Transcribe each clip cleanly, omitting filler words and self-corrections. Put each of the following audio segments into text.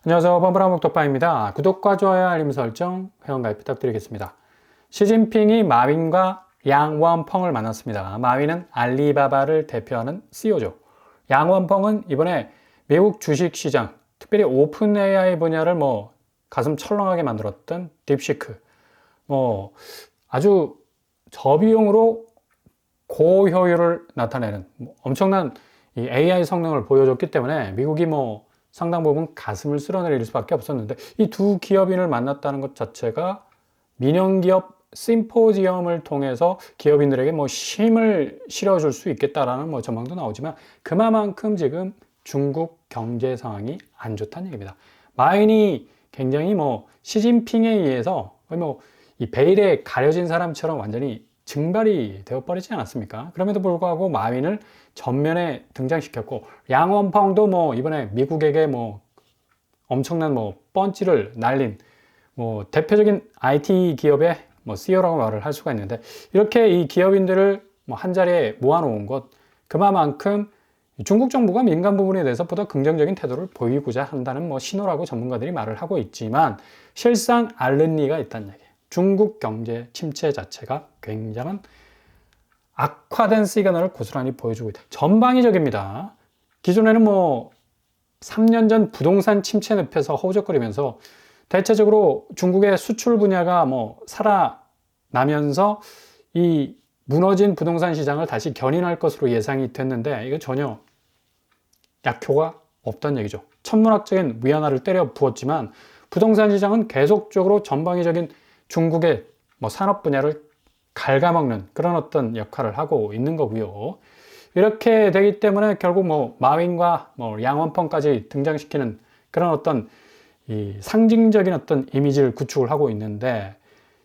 안녕하세요. 범블한목독파입니다. 구독과 좋아요, 알림 설정, 회원가입 부탁드리겠습니다. 시진핑이 마윈과 양원펑을 만났습니다. 마윈은 알리바바를 대표하는 CEO죠. 양원펑은 이번에 미국 주식시장, 특별히 오픈 AI 분야를 가슴 철렁하게 만들었던 딥시크, 아주 저비용으로 고효율을 나타내는 엄청난 이 AI 성능을 보여줬기 때문에 미국이 상당 부분 가슴을 쓸어내릴 수밖에 없었는데, 이 두 기업인을 만났다는 것 자체가 민영기업 심포지엄을 통해서 기업인들에게 힘을 실어줄 수 있겠다라는 전망도 나오지만, 그만큼 지금 중국 경제 상황이 안 좋다는 얘기입니다. 마윈이 굉장히 시진핑에 의해서 이 베일에 가려진 사람처럼 완전히 증발이 되어버리지 않았습니까? 그럼에도 불구하고 마윈을 전면에 등장시켰고, 양원펑도 이번에 미국에게 엄청난 펀치를 날린 대표적인 IT 기업의 CEO라고 말을 할 수가 있는데, 이렇게 이 기업인들을 한 자리에 모아놓은 것, 그만큼 중국 정부가 민간 부분에 대해서 보다 긍정적인 태도를 보이고자 한다는 신호라고 전문가들이 말을 하고 있지만, 실상 앓는 리가 있다는 얘기예요. 중국 경제 침체 자체가 굉장한 악화된 시그널을 고스란히 보여주고 있다. 전방위적입니다. 기존에는 3년 전 부동산 침체 늪에서 허우적거리면서 대체적으로 중국의 수출 분야가 살아나면서 이 무너진 부동산 시장을 다시 견인할 것으로 예상이 됐는데, 이거 전혀 약효가 없다는 얘기죠. 천문학적인 위안화를 때려 부었지만 부동산 시장은 계속적으로 전방위적인 중국의 산업 분야를 갉아먹는 그런 어떤 역할을 하고 있는 거고요. 이렇게 되기 때문에 결국 마윈과 양원펑까지 등장시키는 그런 어떤 이 상징적인 어떤 이미지를 구축을 하고 있는데,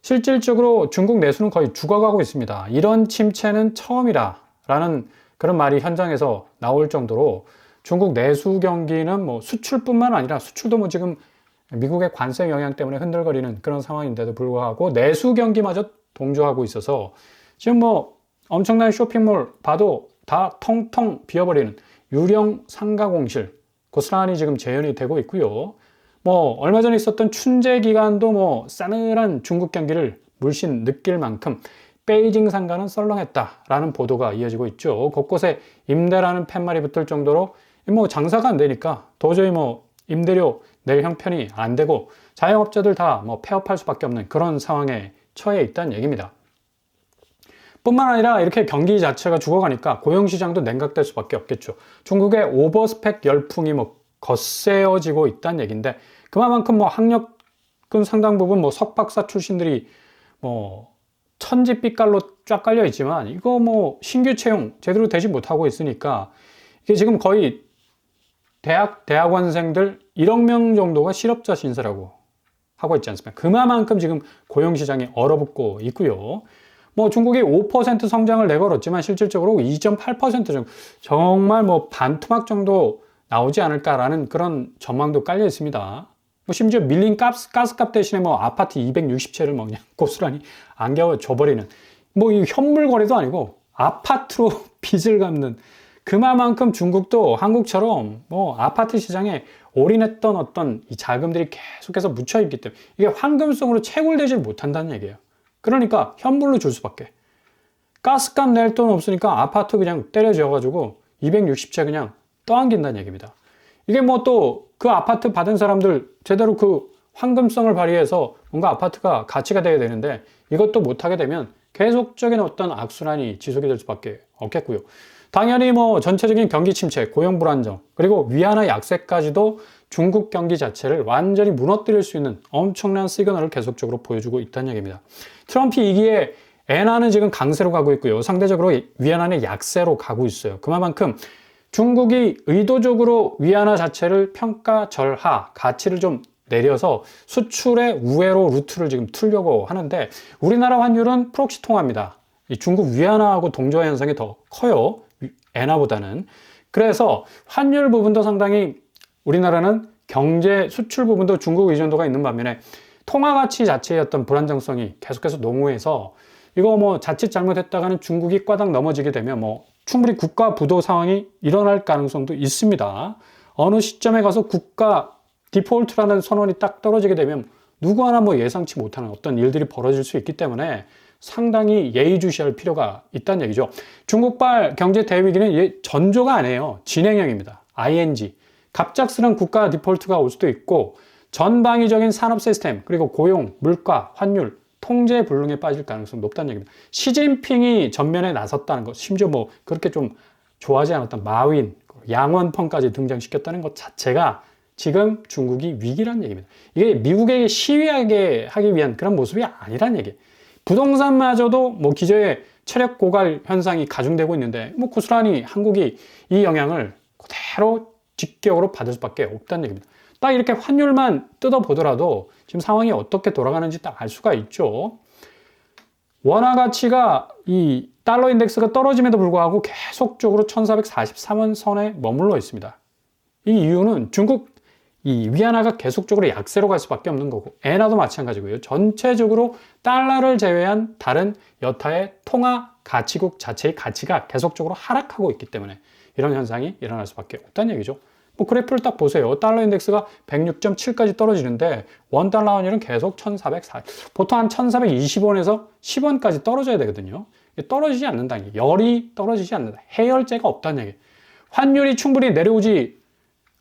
실질적으로 중국 내수는 거의 죽어가고 있습니다. 이런 침체는 처음이라라는 그런 말이 현장에서 나올 정도로 중국 내수 경기는 수출뿐만 아니라, 수출도 지금 미국의 관세 영향 때문에 흔들거리는 그런 상황인데도 불구하고 내수 경기마저 동조하고 있어서 지금 엄청난 쇼핑몰 봐도 다 텅텅 비어버리는 유령 상가공실 고스란히 지금 재현이 되고 있고요. 얼마 전에 있었던 춘제 기간도 싸늘한 중국 경기를 물씬 느낄 만큼 베이징 상가는 썰렁했다라는 보도가 이어지고 있죠. 곳곳에 임대라는 팻말이 붙을 정도로 장사가 안 되니까 도저히 임대료 낼 형편이 안 되고 자영업자들 다 폐업할 수밖에 없는 그런 상황에 처해 있다는 얘기입니다. 뿐만 아니라 이렇게 경기 자체가 죽어가니까 고용시장도 냉각될 수밖에 없겠죠. 중국의 오버스펙 열풍이 거세어지고 있다는 얘기인데, 그만큼 학력은 상당 부분 석박사 출신들이 천지빛깔로 쫙 깔려 있지만, 이거 신규 채용 제대로 되지 못하고 있으니까 이게 지금 거의 대학원생들 1억 명 정도가 실업자 신세라고 하고 있지 않습니까? 그만큼 지금 고용시장이 얼어붙고 있고요. 중국이 5% 성장을 내걸었지만 실질적으로 2.8% 정도, 정말 반토막 정도 나오지 않을까라는 그런 전망도 깔려 있습니다. 심지어 밀린 가스값 대신에 아파트 260채를 그냥 고스란히 안겨 줘버리는, 이 현물 거래도 아니고 아파트로 빚을 갚는, 그만큼 중국도 한국처럼 아파트 시장에 올인했던 어떤 이 자금들이 계속해서 묻혀있기 때문에 이게 황금성으로 채굴되지 못한다는 얘기예요. 그러니까 현물로 줄 수밖에. 가스값 낼 돈 없으니까 아파트 그냥 때려져가지고 260채 그냥 떠안긴다는 얘기입니다. 이게 또 그 아파트 받은 사람들 제대로 그 황금성을 발휘해서 뭔가 아파트가 가치가 돼야 되는데, 이것도 못하게 되면 계속적인 어떤 악순환이 지속이 될 수밖에 없겠고요. 당연히 전체적인 경기 침체, 고용 불안정, 그리고 위안화 약세까지도 중국 경기 자체를 완전히 무너뜨릴 수 있는 엄청난 시그널을 계속적으로 보여주고 있다는 얘기입니다. 트럼프 2기에 엔화는 지금 강세로 가고 있고요. 상대적으로 위안화는 약세로 가고 있어요. 그만큼 중국이 의도적으로 위안화 자체를 평가절하, 가치를 좀 내려서 수출의 우회로 루트를 지금 틀려고 하는데, 우리나라 환율은 프록시 통화입니다. 이 중국 위안화하고 동조화 현상이 더 커요. 엔화보다는. 그래서 환율 부분도 상당히 우리나라는 경제 수출 부분도 중국 의존도가 있는 반면에 통화 가치 자체의 어떤 불안정성이 계속해서 농후해서, 이거 자칫 잘못했다가는 중국이 꽈당 넘어지게 되면 충분히 국가 부도 상황이 일어날 가능성도 있습니다. 어느 시점에 가서 국가 디폴트라는 선언이 딱 떨어지게 되면 누구 하나 뭐 예상치 못하는 어떤 일들이 벌어질 수 있기 때문에 상당히 예의주시할 필요가 있다는 얘기죠. 중국발 경제 대위기는 전조가 아니에요. 진행형입니다. ing. 갑작스런 국가 디폴트가 올 수도 있고 전방위적인 산업 시스템, 그리고 고용, 물가, 환율, 통제 불능에 빠질 가능성이 높다는 얘기입니다. 시진핑이 전면에 나섰다는 것, 심지어 뭐 그렇게 좀 좋아하지 않았던 마윈, 양원펑까지 등장시켰다는 것 자체가 지금 중국이 위기라는 얘기입니다. 이게 미국에게 시위하게 하기 위한 그런 모습이 아니란 얘기예요. 부동산마저도 뭐 기저의 체력 고갈 현상이 가중되고 있는데 뭐 고스란히 한국이 이 영향을 그대로 직격으로 받을 수밖에 없다는 얘기입니다. 딱 이렇게 환율만 뜯어보더라도 지금 상황이 어떻게 돌아가는지 딱 알 수가 있죠. 원화 가치가 이 달러 인덱스가 떨어짐에도 불구하고 계속적으로 1443원 선에 머물러 있습니다. 이 이유는 중국 이 위안화가 계속적으로 약세로 갈 수밖에 없는 거고 엔화도 마찬가지고요. 전체적으로 달러를 제외한 다른 여타의 통화 가치국 자체의 가치가 계속적으로 하락하고 있기 때문에 이런 현상이 일어날 수밖에 없다는 얘기죠. 뭐 그래프를 딱 보세요. 달러 인덱스가 106.7까지 떨어지는데 원달러 환율은 계속 1440, 보통 한 1420원에서 10원까지 떨어져야 되거든요. 떨어지지 않는다는 얘기, 열이 떨어지지 않는다. 해열제가 없다는 얘기. 환율이 충분히 내려오지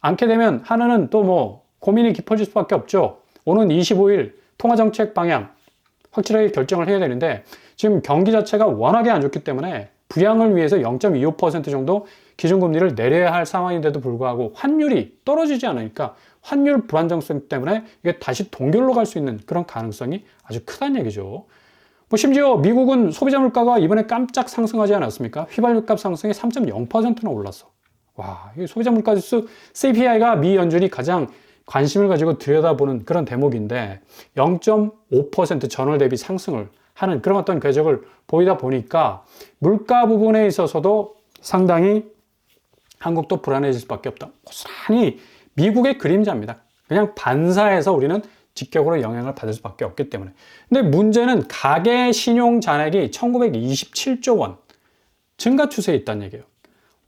않게 되면 하나는 또 뭐 고민이 깊어질 수밖에 없죠. 오는 25일 통화정책 방향 확실하게 결정을 해야 되는데 지금 경기 자체가 워낙에 안 좋기 때문에 부양을 위해서 0.25% 정도 기준금리를 내려야 할 상황인데도 불구하고 환율이 떨어지지 않으니까 환율 불안정성 때문에 이게 다시 동결로 갈 수 있는 그런 가능성이 아주 크다는 얘기죠. 뭐 심지어 미국은 소비자 물가가 이번에 깜짝 상승하지 않았습니까? 휘발유값 상승이 3.0%나 올랐어. 와, 이 소비자 물가 지수 CPI가 미 연준이 가장 관심을 가지고 들여다보는 그런 대목인데 0.5% 전월 대비 상승을 하는 그런 어떤 궤적을 보이다 보니까 물가 부분에 있어서도 상당히 한국도 불안해질 수밖에 없다. 고스란히 미국의 그림자입니다. 그냥 반사해서 우리는 직격으로 영향을 받을 수밖에 없기 때문에. 근데 문제는 가계 신용 잔액이 1927조 원 증가 추세에 있다는 얘기예요.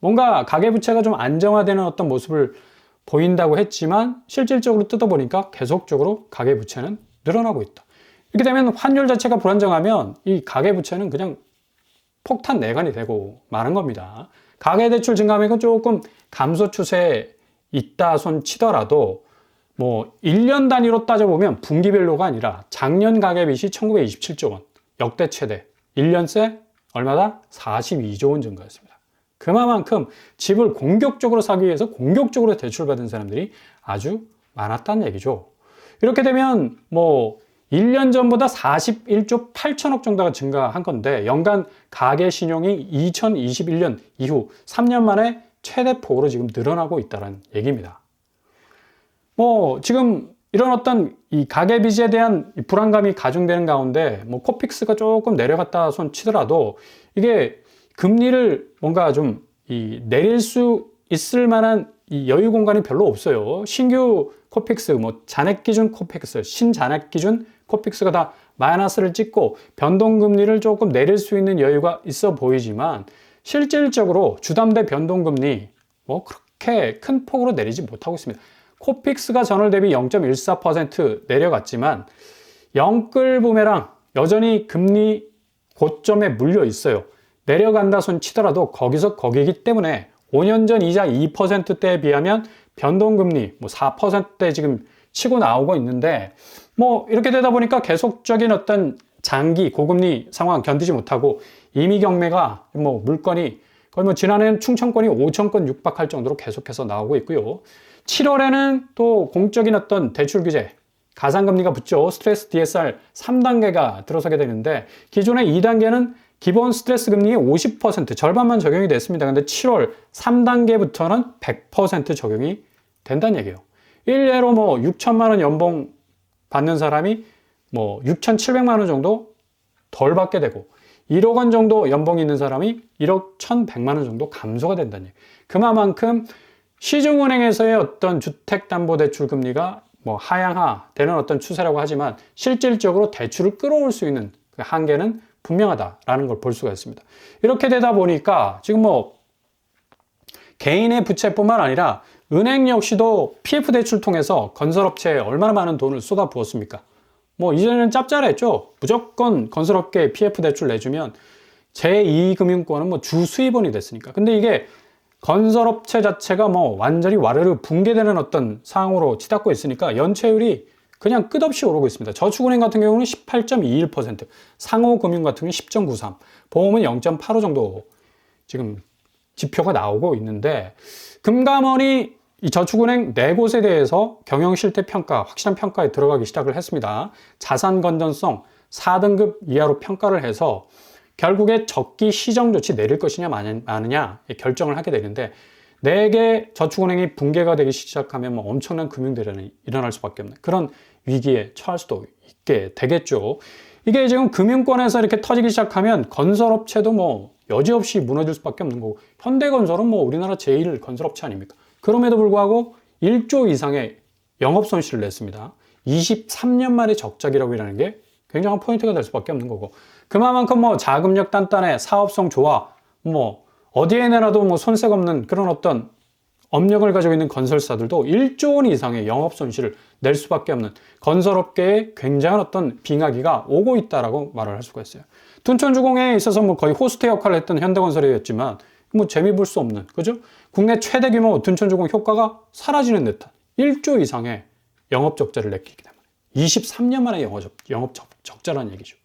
뭔가 가계부채가 좀 안정화되는 어떤 모습을 보인다고 했지만 실질적으로 뜯어보니까 계속적으로 가계부채는 늘어나고 있다. 이렇게 되면 환율 자체가 불안정하면 이 가계부채는 그냥 폭탄 내관이 되고 마는 겁니다. 가계대출 증가액은 조금 감소 추세에 있다 손 치더라도 뭐 1년 단위로 따져보면 분기별로가 아니라 작년 가계빚이 1927조 원, 역대 최대, 1년 새 얼마다? 42조 원 증가했습니다. 그만큼 집을 공격적으로 사기 위해서 공격적으로 대출받은 사람들이 아주 많았다는 얘기죠. 이렇게 되면 뭐 1년 전보다 41조 8천억 정도가 증가한 건데 연간 가계 신용이 2021년 이후 3년 만에 최대폭으로 지금 늘어나고 있다는 얘기입니다. 뭐 지금 이런 어떤 이 가계 빚에 대한 불안감이 가중되는 가운데 뭐 코픽스가 조금 내려갔다 손 치더라도 이게 금리를 뭔가 좀 내릴 수 있을 만한 이 여유 공간이 별로 없어요. 신규 코픽스, 뭐 잔액 기준 코픽스, 신잔액 기준 코픽스가 다 마이너스를 찍고 변동금리를 조금 내릴 수 있는 여유가 있어 보이지만 실질적으로 주담대 변동금리 뭐 그렇게 큰 폭으로 내리지 못하고 있습니다. 코픽스가 전월 대비 0.14% 내려갔지만 영끌 부메랑 여전히 금리 고점에 물려 있어요. 내려간다 손 치더라도 거기서 거기이기 때문에 5년 전 이자 2%대에 비하면 변동금리 뭐 4%대 지금 치고 나오고 있는데 뭐 이렇게 되다 보니까 계속적인 어떤 장기 고금리 상황 견디지 못하고 이미 경매가 뭐 물건이 거의 뭐 지난해는 충청권이 5,000건 육박할 정도로 계속해서 나오고 있고요. 7월에는 또 공적인 어떤 대출 규제 가상금리가 붙죠. 스트레스 DSR 3단계가 들어서게 되는데 기존의 2단계는 기본 스트레스 금리의 50% 절반만 적용이 됐습니다. 근데 7월 3단계부터는 100% 적용이 된다는 얘기예요. 일례로 뭐 6천만 원 연봉 받는 사람이 뭐 6,700만 원 정도 덜 받게 되고 1억 원 정도 연봉이 있는 사람이 1억 1,100만 원 정도 감소가 된다는 얘기예요. 그만큼 시중은행에서의 어떤 주택담보대출 금리가 뭐 하향화 되는 어떤 추세라고 하지만 실질적으로 대출을 끌어올 수 있는 그 한계는 분명하다라는 걸 볼 수가 있습니다. 이렇게 되다 보니까 지금 뭐 개인의 부채뿐만 아니라 은행 역시도 PF 대출 통해서 건설업체에 얼마나 많은 돈을 쏟아 부었습니까? 뭐 이전에는 짭짤했죠. 무조건 건설업계에 PF 대출 내주면 제2금융권은 뭐 주수입원이 됐으니까. 근데 이게 건설업체 자체가 뭐 완전히 와르르 붕괴되는 어떤 상황으로 치닫고 있으니까 연체율이 그냥 끝없이 오르고 있습니다. 저축은행 같은 경우는 18.21%, 상호금융 같은 경우는 10.93, 보험은 0.85 정도 지금 지표가 나오고 있는데, 금감원이 이 저축은행 4곳에 대해서 경영실태평가, 확실한 평가에 들어가기 시작을 했습니다. 자산 건전성 4등급 이하로 평가를 해서 결국에 적기 시정 조치 내릴 것이냐 마느냐 결정을 하게 되는데, 4개 저축은행이 붕괴가 되기 시작하면 뭐 엄청난 금융대란이 일어날 수밖에 없는 그런 위기에 처할 수도 있게 되겠죠. 이게 지금 금융권에서 이렇게 터지기 시작하면 건설업체도 뭐 여지없이 무너질 수밖에 없는 거고, 현대건설은 뭐 우리나라 제일 건설업체 아닙니까? 그럼에도 불구하고 1조 이상의 영업 손실을 냈습니다. 23년 만에 적자기라고 이라는 게 굉장한 포인트가 될 수밖에 없는 거고, 그만큼 뭐 자금력 단단해, 사업성 좋아, 뭐 어디에 내놔도 뭐 손색 없는 그런 어떤 업력을 가지고 있는 건설사들도 1조 원 이상의 영업 손실을 낼 수밖에 없는 건설업계에 굉장한 어떤 빙하기가 오고 있다라고 말을 할 수가 있어요. 둔촌주공에 있어서 뭐 거의 호스트 역할을 했던 현대건설이었지만 뭐 재미 볼 수 없는, 그죠? 국내 최대 규모 둔촌주공 효과가 사라지는 듯한 1조 이상의 영업 적자를 냈기 때문에 23년 만에 영업 적자라는 얘기죠.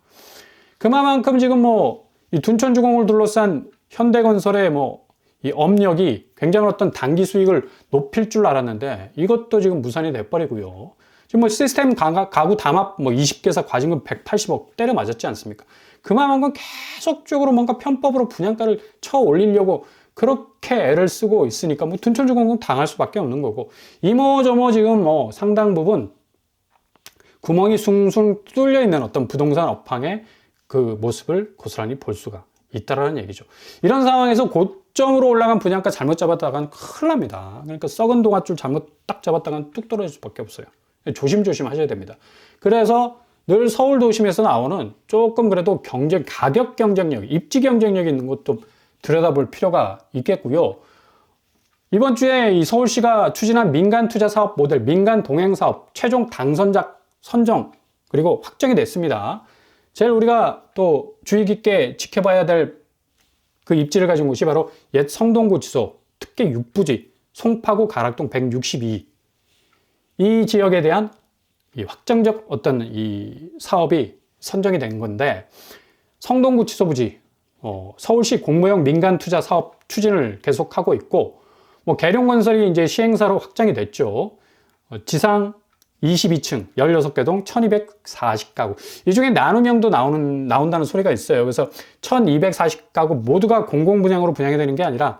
그만큼 지금 뭐 이 둔촌주공을 둘러싼 현대건설의 뭐 이 업력이 굉장히 어떤 단기 수익을 높일 줄 알았는데 이것도 지금 무산이 돼버리고요. 지금 뭐 시스템 가구 담합 뭐 20개사 과징금 180억 때려 맞았지 않습니까? 그만큼 계속적으로 뭔가 편법으로 분양가를 쳐 올리려고 그렇게 애를 쓰고 있으니까 뭐 둔촌주공은 당할 수밖에 없는 거고, 이모저모 지금 뭐 상당 부분 구멍이 숭숭 뚫려 있는 어떤 부동산 업황의 그 모습을 고스란히 볼 수가 있다라는 얘기죠. 이런 상황에서 고점으로 올라간 분양가 잘못 잡았다간 큰일 납니다. 그러니까 썩은 동아줄 잘못 딱 잡았다간 뚝 떨어질 수밖에 없어요. 조심조심 하셔야 됩니다. 그래서 늘 서울 도심에서 나오는 조금 그래도 가격 경쟁력, 입지 경쟁력이 있는 것도 들여다볼 필요가 있겠고요. 이번 주에 이 서울시가 추진한 민간 투자 사업 모델, 민간 동행 사업 최종 당선자 선정 그리고 확정이 됐습니다. 제일 우리가 또 주의 깊게 지켜봐야 될 그 입지를 가진 곳이 바로 옛 성동구치소 특계 6부지 송파구 가락동 162. 이 지역에 대한 이 확정적 어떤 이 사업이 선정이 된 건데, 성동구치소 부지 서울시 공무용 민간 투자 사업 추진을 계속하고 있고, 뭐 계룡건설이 이제 시행사로 확정이 됐죠. 지상 22층 16개 동 1240가구. 이 중에 나눔형도 나온다는 소리가 있어요. 그래서 1240가구 모두가 공공분양으로 분양이 되는 게 아니라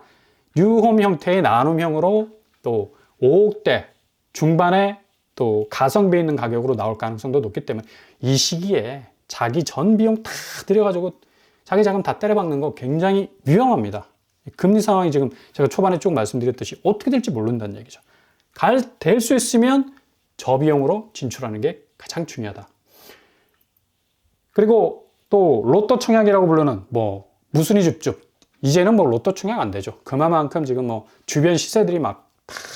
뉴홈 형태의 나눔형으로 또 5억대 중반에 또 가성비 있는 가격으로 나올 가능성도 높기 때문에 이 시기에 자기 전 비용 다 들여가지고 자기 자금 다 때려박는 거 굉장히 위험합니다. 금리 상황이 지금 제가 초반에 쭉 말씀드렸듯이 어떻게 될지 모른다는 얘기죠. 될 수 있으면 저비용으로 진출하는 게 가장 중요하다. 그리고 또 로또 청약이라고 부르는 뭐 무순위 줍줍, 이제는 뭐 로또 청약 안 되죠. 그만큼 지금 뭐 주변 시세들이 막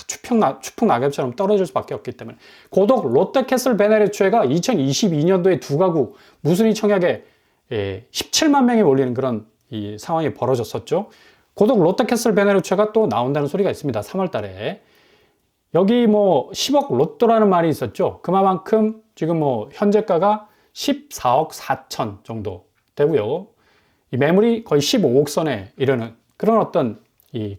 추풍 낙엽처럼 떨어질 수밖에 없기 때문에 고독 롯데캐슬 베네리츠가 2022년도에 2가구 무순위 청약에 17만 명이 몰리는 그런 이 상황이 벌어졌었죠. 고독 롯데캐슬 베네리츠가 또 나온다는 소리가 있습니다. 3월 달에. 여기 뭐 10억 로또라는 말이 있었죠. 그만큼 지금 뭐 현재가가 14억 4천 정도 되고요. 이 매물이 거의 15억 선에 이르는 그런 어떤 이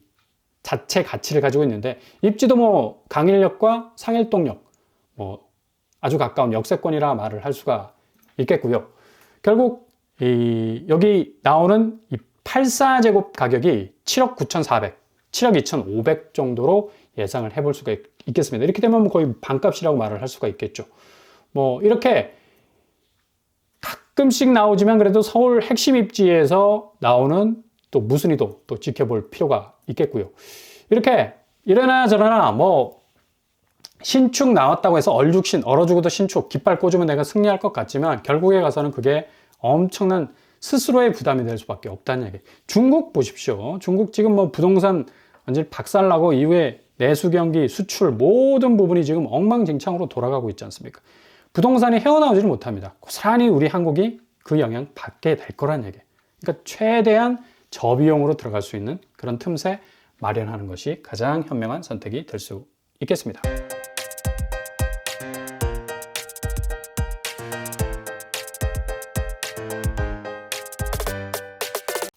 자체 가치를 가지고 있는데, 입지도 뭐 강일역과 상일동역 뭐 아주 가까운 역세권이라 말을 할 수가 있겠고요. 결국 여기 나오는 이 84제곱 가격이 7억 9,400, 7억 2,500 정도로 예상을 해볼 수가 있겠습니다. 이렇게 되면 거의 반값이라고 말을 할 수가 있겠죠. 뭐 이렇게 가끔씩 나오지만 그래도 서울 핵심 입지에서 나오는 또 무순위도 또 지켜볼 필요가 있겠고요. 이렇게 이러나 저러나 뭐 신축 나왔다고 해서 얼어 죽어도 신축 깃발 꽂으면 내가 승리할 것 같지만 결국에 가서는 그게 엄청난 스스로의 부담이 될 수밖에 없다는 얘기. 중국 보십시오. 중국 지금 뭐 부동산 완전히 박살나고 이후에 내수 경기, 수출 모든 부분이 지금 엉망진창으로 돌아가고 있지 않습니까? 부동산이 헤어나오지를 못합니다. 고스란히 우리 한국이 그 영향 받게 될 거란 얘기예요. 그러니까 최대한 저비용으로 들어갈 수 있는 그런 틈새 마련하는 것이 가장 현명한 선택이 될 수 있겠습니다.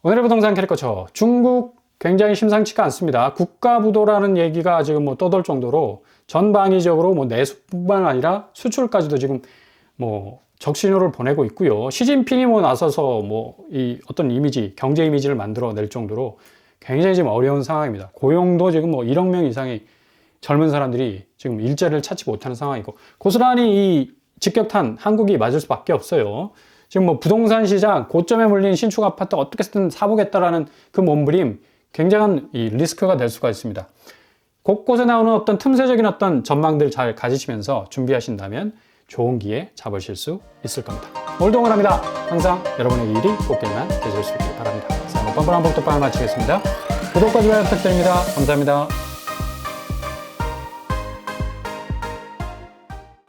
오늘의 부동산 캐릭터처 중국 굉장히 심상치가 않습니다. 국가부도라는 얘기가 지금 뭐 떠돌 정도로 전방위적으로 뭐 내수뿐만 아니라 수출까지도 지금 뭐 적신호를 보내고 있고요. 시진핑이 뭐 나서서 뭐 이 어떤 이미지, 경제 이미지를 만들어낼 정도로 굉장히 지금 어려운 상황입니다. 고용도 지금 뭐 1억 명 이상의 젊은 사람들이 지금 일자리를 찾지 못하는 상황이고 고스란히 이 직격탄 한국이 맞을 수밖에 없어요. 지금 뭐 부동산 시장 고점에 물린 신축 아파트 어떻게든 사보겠다라는 그 몸부림 굉장한 이 리스크가 될 수가 있습니다. 곳곳에 나오는 어떤 틈새적인 어떤 전망들 잘 가지시면서 준비하신다면 좋은 기회 잡으실 수 있을 겁니다. 오늘도 응원합니다. 항상 여러분의 일이 꽃길만 되실 수 있길 바랍니다. 자, 뻔뻔한 복덕방을 마치겠습니다. 구독과 좋아요 부탁드립니다. 감사합니다.